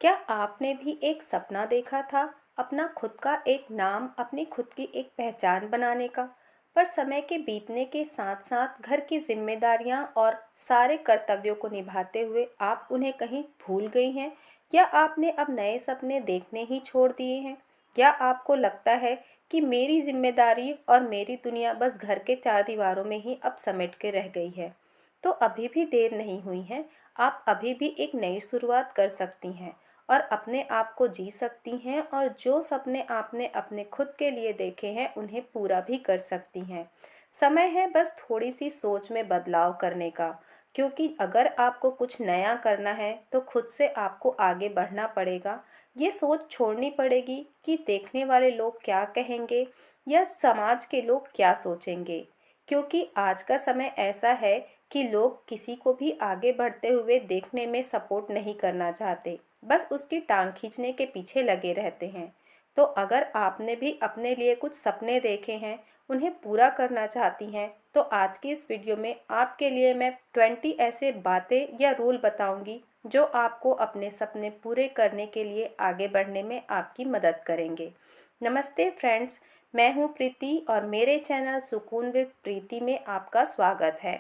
क्या आपने भी एक सपना देखा था, अपना खुद का एक नाम, अपनी खुद की एक पहचान बनाने का? पर समय के बीतने के साथ-साथ घर की ज़िम्मेदारियाँ और सारे कर्तव्यों को निभाते हुए आप उन्हें कहीं भूल गई हैं या आपने अब नए सपने देखने ही छोड़ दिए हैं? या आपको लगता है कि मेरी ज़िम्मेदारी और मेरी दुनिया बस घर के चार दीवारों में ही अब समेट के रह गई है? तो अभी भी देर नहीं हुई है, आप अभी भी एक नई शुरुआत कर सकती हैं और अपने आप को जी सकती हैं और जो सपने आपने अपने खुद के लिए देखे हैं उन्हें पूरा भी कर सकती हैं। समय है बस थोड़ी सी सोच में बदलाव करने का, क्योंकि अगर आपको कुछ नया करना है तो खुद से आपको आगे बढ़ना पड़ेगा। ये सोच छोड़नी पड़ेगी कि देखने वाले लोग क्या कहेंगे या समाज के लोग क्या सोचेंगे, क्योंकि आज का समय ऐसा है कि लोग किसी को भी आगे बढ़ते हुए देखने में सपोर्ट नहीं करना चाहते, बस उसकी टांग खींचने के पीछे लगे रहते हैं। तो अगर आपने भी अपने लिए कुछ सपने देखे हैं, उन्हें पूरा करना चाहती हैं, तो आज की इस वीडियो में आपके लिए मैं 20 ऐसे बातें या रूल बताऊंगी जो आपको अपने सपने पूरे करने के लिए आगे बढ़ने में आपकी मदद करेंगे। नमस्ते फ्रेंड्स, मैं हूं प्रीति और मेरे चैनल सुकून विद प्रीति में आपका स्वागत है।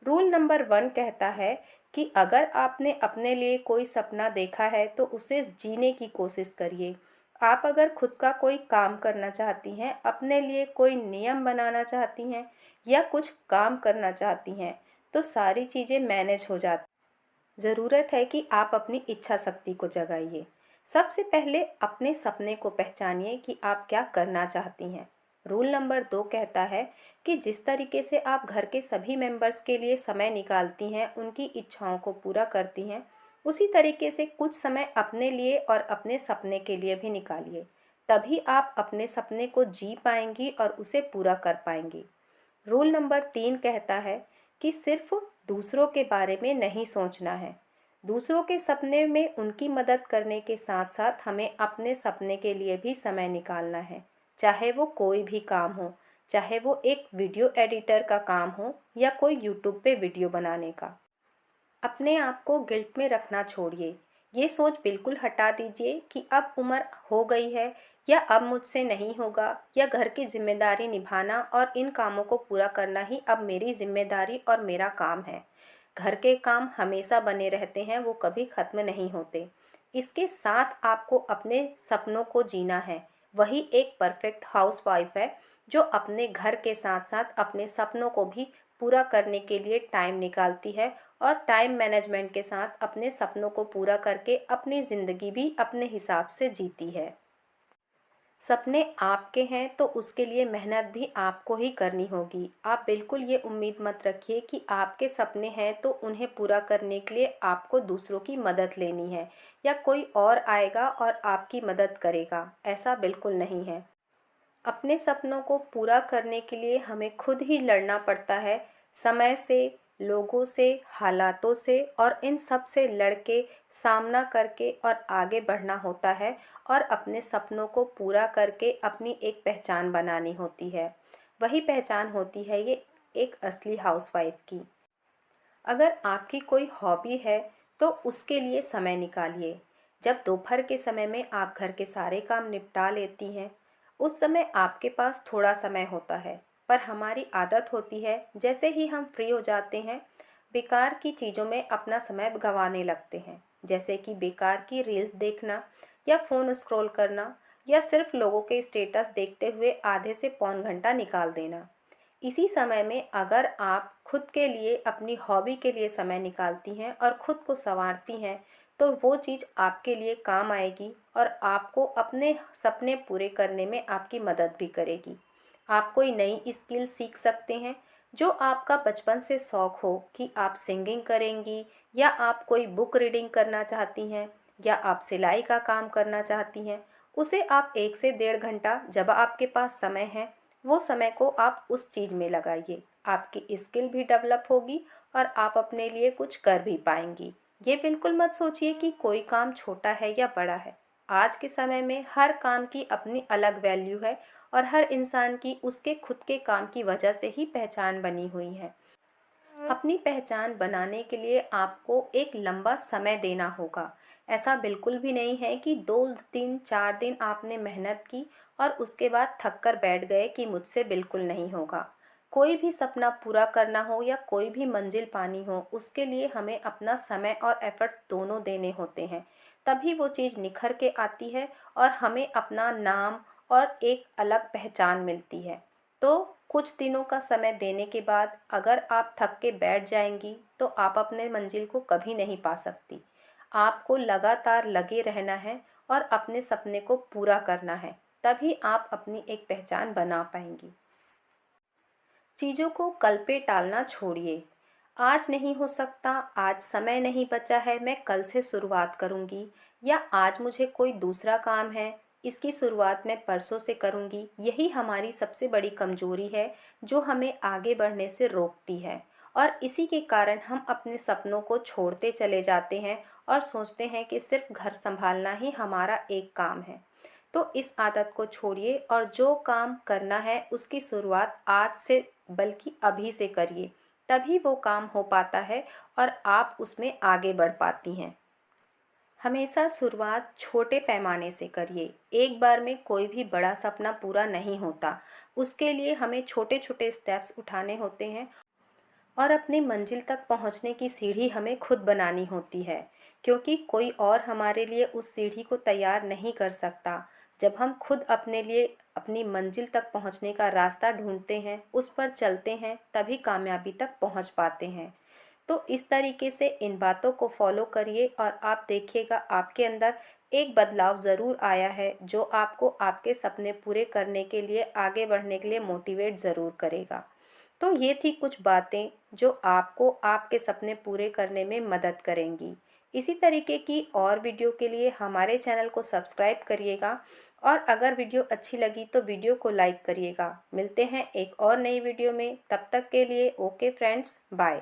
रूल नंबर 1 कहता है कि अगर आपने अपने लिए कोई सपना देखा है तो उसे जीने की कोशिश करिए। आप अगर खुद का कोई काम करना चाहती हैं, अपने लिए कोई नियम बनाना चाहती हैं या कुछ काम करना चाहती हैं, तो सारी चीज़ें मैनेज हो जाती। ज़रूरत है कि आप अपनी इच्छा शक्ति को जगाइए। सबसे पहले अपने सपने को पहचानिए कि आप क्या करना चाहती हैं। रूल नंबर 2 कहता है कि जिस तरीके से आप घर के सभी मेंबर्स के लिए समय निकालती हैं, उनकी इच्छाओं को पूरा करती हैं, उसी तरीके से कुछ समय अपने लिए और अपने सपने के लिए भी निकालिए। तभी आप अपने सपने को जी पाएंगी और उसे पूरा कर पाएंगी। रूल नंबर 3 कहता है कि सिर्फ दूसरों के बारे में नहीं सोचना है। दूसरों के सपने में उनकी मदद करने के साथ साथ हमें अपने सपने के लिए भी समय निकालना है, चाहे वो कोई भी काम हो, चाहे वो एक वीडियो एडिटर का काम हो या कोई यूट्यूब पे वीडियो बनाने का। अपने आप को गिल्ट में रखना छोड़िए। ये सोच बिल्कुल हटा दीजिए कि अब उम्र हो गई है या अब मुझसे नहीं होगा या घर की जिम्मेदारी निभाना और इन कामों को पूरा करना ही अब मेरी जिम्मेदारी और मेरा काम है। घर के काम हमेशा बने रहते हैं, वो कभी ख़त्म नहीं होते। इसके साथ आपको अपने सपनों को जीना है। वही एक परफेक्ट हाउसवाइफ है जो अपने घर के साथ साथ अपने सपनों को भी पूरा करने के लिए टाइम निकालती है और टाइम मैनेजमेंट के साथ अपने सपनों को पूरा करके अपनी ज़िंदगी भी अपने हिसाब से जीती है। सपने आपके हैं तो उसके लिए मेहनत भी आपको ही करनी होगी। आप बिल्कुल ये उम्मीद मत रखिए कि आपके सपने हैं तो उन्हें पूरा करने के लिए आपको दूसरों की मदद लेनी है या कोई और आएगा और आपकी मदद करेगा। ऐसा बिल्कुल नहीं है। अपने सपनों को पूरा करने के लिए हमें खुद ही लड़ना पड़ता है, समय से, लोगों से, हालातों से, और इन सब से लड़ के, सामना करके और आगे बढ़ना होता है और अपने सपनों को पूरा करके अपनी एक पहचान बनानी होती है। वही पहचान होती है ये एक असली हाउसवाइफ की। अगर आपकी कोई हॉबी है तो उसके लिए समय निकालिए। जब दोपहर के समय में आप घर के सारे काम निपटा लेती हैं, उस समय आपके पास थोड़ा समय होता है, पर हमारी आदत होती है जैसे ही हम फ्री हो जाते हैं, बेकार की चीज़ों में अपना समय गंवाने लगते हैं, जैसे कि बेकार की रील्स देखना या फ़ोन स्क्रॉल करना या सिर्फ लोगों के स्टेटस देखते हुए आधे से पौन घंटा निकाल देना। इसी समय में अगर आप खुद के लिए, अपनी हॉबी के लिए समय निकालती हैं और खुद को संवारती हैं, तो वो चीज़ आपके लिए काम आएगी और आपको अपने सपने पूरे करने में आपकी मदद भी करेगी। आप कोई नई स्किल सीख सकते हैं जो आपका बचपन से शौक़ हो, कि आप सिंगिंग करेंगी या आप कोई बुक रीडिंग करना चाहती हैं या आप सिलाई का काम करना चाहती हैं। उसे आप 1 से 1.5 घंटा, जब आपके पास समय है, वो समय को आप उस चीज़ में लगाइए। आपकी स्किल भी डेवलप होगी और आप अपने लिए कुछ कर भी पाएंगी। ये बिल्कुल मत सोचिए कि कोई काम छोटा है या बड़ा है। आज के समय में हर काम की अपनी अलग वैल्यू है और हर इंसान की उसके खुद के काम की वजह से ही पहचान बनी हुई है। अपनी पहचान बनाने के लिए आपको एक लंबा समय देना होगा। ऐसा बिल्कुल भी नहीं है कि 2 दिन 4 दिन आपने मेहनत की और उसके बाद थक कर बैठ गए कि मुझसे बिल्कुल नहीं होगा। कोई भी सपना पूरा करना हो या कोई भी मंजिल पानी हो, उसके लिए हमें अपना समय और एफ़र्ट्स दोनों देने होते हैं। तभी वो चीज़ निखर के आती है और हमें अपना नाम और एक अलग पहचान मिलती है। तो कुछ दिनों का समय देने के बाद अगर आप थक के बैठ जाएँगी, तो आप अपने मंजिल को कभी नहीं पा सकती। आपको लगातार लगे रहना है और अपने सपने को पूरा करना है, तभी आप अपनी एक पहचान बना पाएँगी। चीज़ों को कल पे टालना छोड़िए। आज नहीं हो सकता, आज समय नहीं बचा है, मैं कल से शुरुआत करूँगी, या आज मुझे कोई दूसरा काम है, इसकी शुरुआत मैं परसों से करूँगी। यही हमारी सबसे बड़ी कमज़ोरी है, जो हमें आगे बढ़ने से रोकती है। और इसी के कारण हम अपने सपनों को छोड़ते चले जाते हैं और सोचते हैं कि सिर्फ घर संभालना ही हमारा एक काम है। तो इस आदत को छोड़िए और जो काम करना है उसकी शुरुआत आज से, बल्कि अभी से करिए। तभी वो काम हो पाता है और आप उसमें आगे बढ़ पाती हैं। हमेशा शुरुआत छोटे पैमाने से करिए। एक बार में कोई भी बड़ा सपना पूरा नहीं होता। उसके लिए हमें छोटे छोटे स्टेप्स उठाने होते हैं और अपनी मंजिल तक पहुंचने की सीढ़ी हमें खुद बनानी होती है, क्योंकि कोई और हमारे लिए उस सीढ़ी को तैयार नहीं कर सकता। जब हम खुद अपने लिए अपनी मंजिल तक पहुंचने का रास्ता ढूंढते हैं, उस पर चलते हैं, तभी कामयाबी तक पहुंच पाते हैं। तो इस तरीके से इन बातों को फॉलो करिए और आप देखिएगा आपके अंदर एक बदलाव ज़रूर आया है, जो आपको आपके सपने पूरे करने के लिए, आगे बढ़ने के लिए मोटिवेट ज़रूर करेगा। तो ये थी कुछ बातें जो आपको आपके सपने पूरे करने में मदद करेंगी। इसी तरीके की और वीडियो के लिए हमारे चैनल को सब्सक्राइब करिएगा और अगर वीडियो अच्छी लगी तो वीडियो को लाइक करिएगा। मिलते हैं एक और नई वीडियो में, तब तक के लिए ओके फ्रेंड्स, बाय।